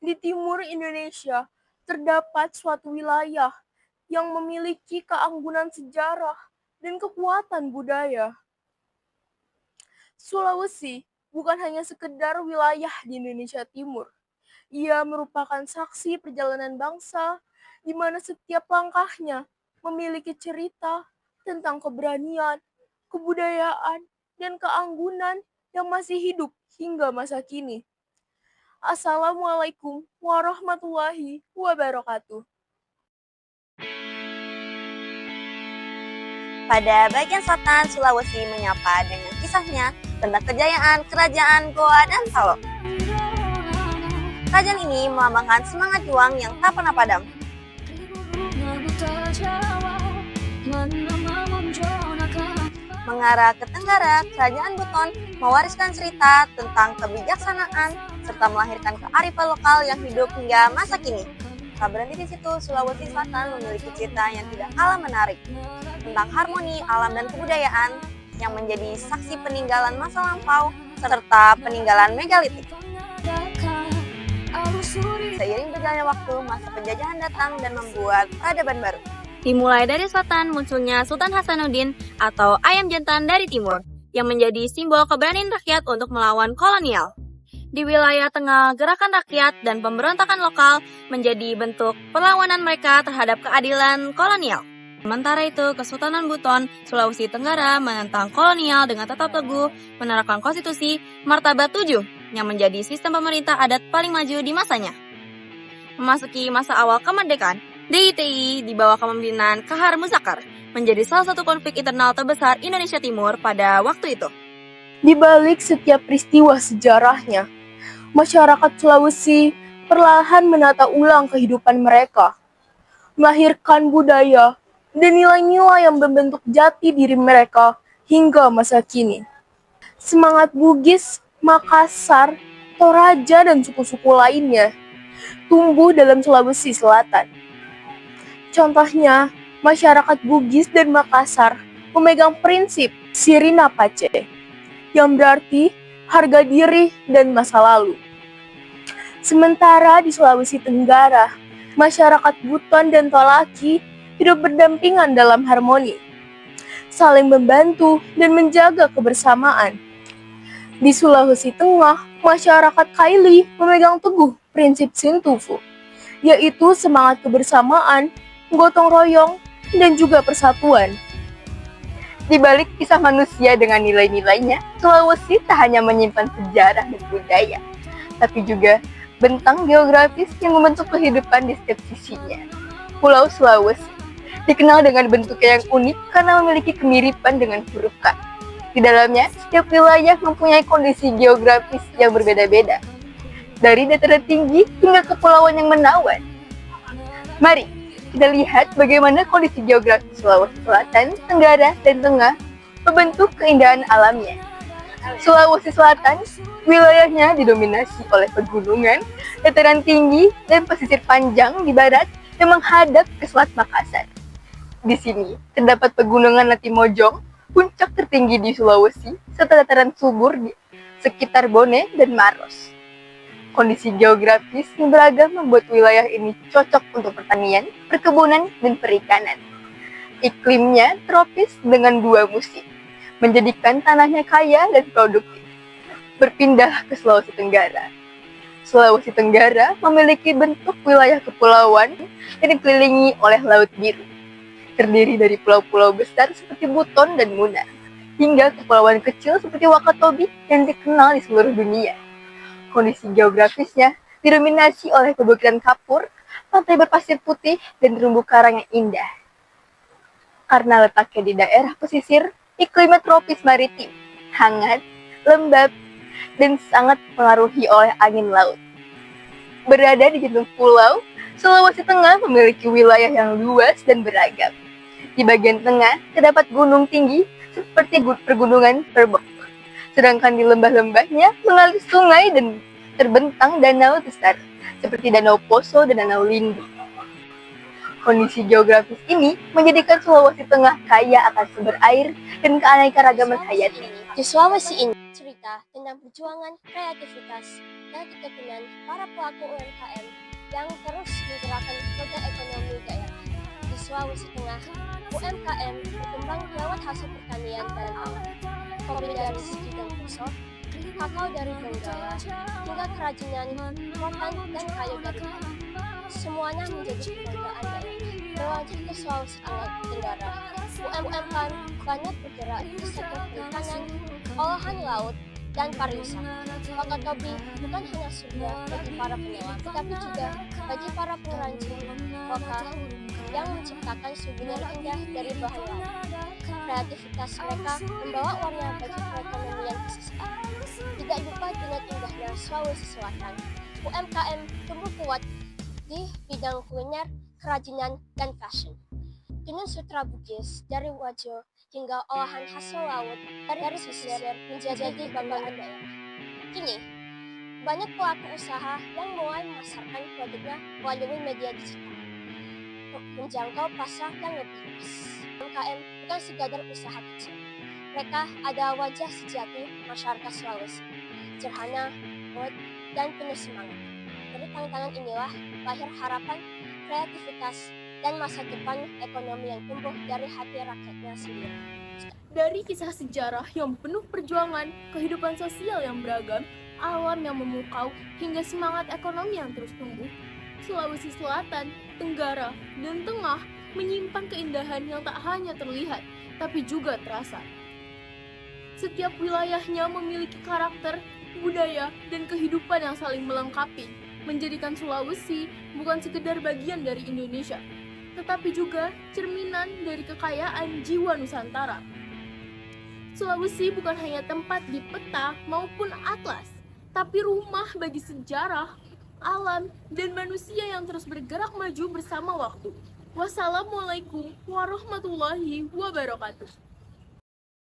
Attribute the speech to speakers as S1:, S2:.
S1: Di timur Indonesia terdapat suatu wilayah yang memiliki keanggunan sejarah dan kekuatan budaya. Sulawesi bukan hanya sekedar wilayah di Indonesia Timur. Ia merupakan saksi perjalanan bangsa di mana setiap langkahnya memiliki cerita tentang keberanian, kebudayaan, dan keanggunan yang masih hidup hingga masa kini. Assalamualaikum warahmatullahi wabarakatuh.
S2: Pada bagian selatan, Sulawesi menyapa dengan kisahnya tentang kejayaan Kerajaan Goa dan Salo. Kerajaan ini melambangkan semangat juang yang tak pernah padam. Mengarah ke tenggara, Kerajaan Buton mewariskan cerita tentang kebijaksanaan serta melahirkan kearifan lokal yang hidup hingga masa kini. Tak berhenti di situ, Sulawesi Selatan memiliki cerita yang tidak kalah menarik tentang harmoni alam dan kebudayaan yang menjadi saksi peninggalan masa lampau serta peninggalan megalitik. Seiring berjalannya waktu, masa penjajahan datang dan membuat peradaban baru.
S3: Dimulai dari selatan munculnya Sultan Hasanuddin atau Ayam Jantan dari timur yang menjadi simbol keberanian rakyat untuk melawan kolonial. Di wilayah tengah, gerakan rakyat dan pemberontakan lokal menjadi bentuk perlawanan mereka terhadap keadilan kolonial. Sementara itu, Kesultanan Buton, Sulawesi Tenggara menentang kolonial dengan tetap teguh menerapkan konstitusi Martabat 7 yang menjadi sistem pemerintah adat paling maju di masanya. Memasuki masa awal kemerdekaan, DITI di bawah kepemimpinan Kahar Muzakar menjadi salah satu konflik internal terbesar Indonesia Timur pada waktu itu.
S1: Di balik setiap peristiwa sejarahnya, masyarakat Sulawesi perlahan menata ulang kehidupan mereka, melahirkan budaya dan nilai-nilai yang membentuk jati diri mereka hingga masa kini. Semangat Bugis, Makassar, Toraja, dan suku-suku lainnya tumbuh dalam Sulawesi Selatan. Contohnya, masyarakat Bugis dan Makassar memegang prinsip Sirina Pace, yang berarti harga diri dan masa lalu. Sementara di Sulawesi Tenggara, masyarakat Buton dan Tolaki hidup berdampingan dalam harmoni, saling membantu dan menjaga kebersamaan. Di Sulawesi Tengah, masyarakat Kaili memegang teguh prinsip Sintufu, yaitu semangat kebersamaan, gotong royong, dan juga persatuan. Di balik kisah manusia dengan nilai-nilainya, Sulawesi tak hanya menyimpan sejarah dan budaya, tapi juga bentang geografis yang membentuk kehidupan di setiap sisinya. Pulau Sulawesi dikenal dengan bentuknya yang unik karena memiliki kemiripan dengan huruf K. Di dalamnya, setiap wilayah mempunyai kondisi geografis yang berbeda-beda, dari dataran tinggi hingga kepulauan yang menawan. Mari kita lihat bagaimana kondisi geografis Sulawesi Selatan, Tenggara, dan Tengah membentuk keindahan alamnya. Sulawesi Selatan, wilayahnya didominasi oleh pegunungan, dataran tinggi, dan pesisir panjang di barat yang menghadap ke Selat Makassar. Di sini terdapat pegunungan Latimojong, puncak tertinggi di Sulawesi, serta dataran subur di sekitar Bone dan Maros. Kondisi geografis yang beragam membuat wilayah ini cocok untuk pertanian, perkebunan, dan perikanan. Iklimnya tropis dengan 2 musim, menjadikan tanahnya kaya dan produktif. Berpindah ke Sulawesi Tenggara. Sulawesi Tenggara memiliki bentuk wilayah kepulauan yang dikelilingi oleh Laut Biru. Terdiri dari pulau-pulau besar seperti Buton dan Muna, hingga kepulauan kecil seperti Wakatobi yang dikenal di seluruh dunia. Kondisi geografisnya didominasi oleh pebukitan kapur, pantai berpasir putih, dan terumbu karang yang indah. Karena letaknya di daerah pesisir, iklimnya tropis maritim, hangat, lembab, dan sangat dipengaruhi oleh angin laut. Berada di jantung pulau, Sulawesi Tengah memiliki wilayah yang luas dan beragam. Di bagian tengah terdapat gunung tinggi seperti pergunungan Perbok. Sedangkan di lembah-lembahnya mengalir sungai dan terbentang danau besar seperti Danau Poso dan Danau Lindu. Kondisi geografis ini menjadikan Sulawesi Tengah kaya akan sumber air dan keanekaragaman hayati.
S4: Di Sulawesi ini cerita tentang perjuangan, kreativitas, serta ketekunan para pelaku UMKM yang terus menggerakkan roda ekonomi daerah. Di Sulawesi Tengah, UMKM berkembang lewat hasil pertanian dan alam, kopi dari Sigi dan Poso, kakao dari Donggala, hingga kerajinan, rotan, dan kayu dari Bali. Semuanya menjadi kebanggaan daerah. Berlanjut ke Sulawesi Tenggara, UMKM banyak bergerak di sektor perikanan, olahan laut, dan pariwisata. Wakatobi bukan hanya surga bagi para penyelam, tetapi juga bagi para pengrajin lokal yang menciptakan souvenir indah dari bahan laut. Kreativitas mereka membawa warna bagi perekonomian pesisir. Tidak lupa dengan indahnya Sulawesi Selatan, UMKM tumbuh kuat di bidang kuliner, kerajinan, dan fashion. Tenun sutra Bugis dari Wajo hingga olahan hasil laut dari pesisir menjadi banggaan daerah. Kini, banyak pelaku usaha yang mulai memasarkan produknya melalui media digital, menjangkau pasar yang lebih luas. UMKM bukan sekadar usaha kecil. Mereka adalah wajah sejati masyarakat Sulawesi, sederhana, kuat, dan penuh semangat. Dari tantangan inilah lahir harapan, kreativitas, dan masa depan ekonomi yang tumbuh dari hati rakyatnya sendiri.
S1: Dari kisah sejarah yang penuh perjuangan, kehidupan sosial yang beragam, alam yang memukau, hingga semangat ekonomi yang terus tumbuh, Sulawesi Selatan, Tenggara, dan Tengah menyimpan keindahan yang tak hanya terlihat, tapi juga terasa. Setiap wilayahnya memiliki karakter, budaya, dan kehidupan yang saling melengkapi, menjadikan Sulawesi bukan sekedar bagian dari Indonesia, tetapi juga cerminan dari kekayaan jiwa Nusantara. Sulawesi bukan hanya tempat di peta maupun atlas, tapi rumah bagi sejarah, alam, dan manusia yang terus bergerak maju bersama waktu. Wassalamualaikum warahmatullahi wabarakatuh.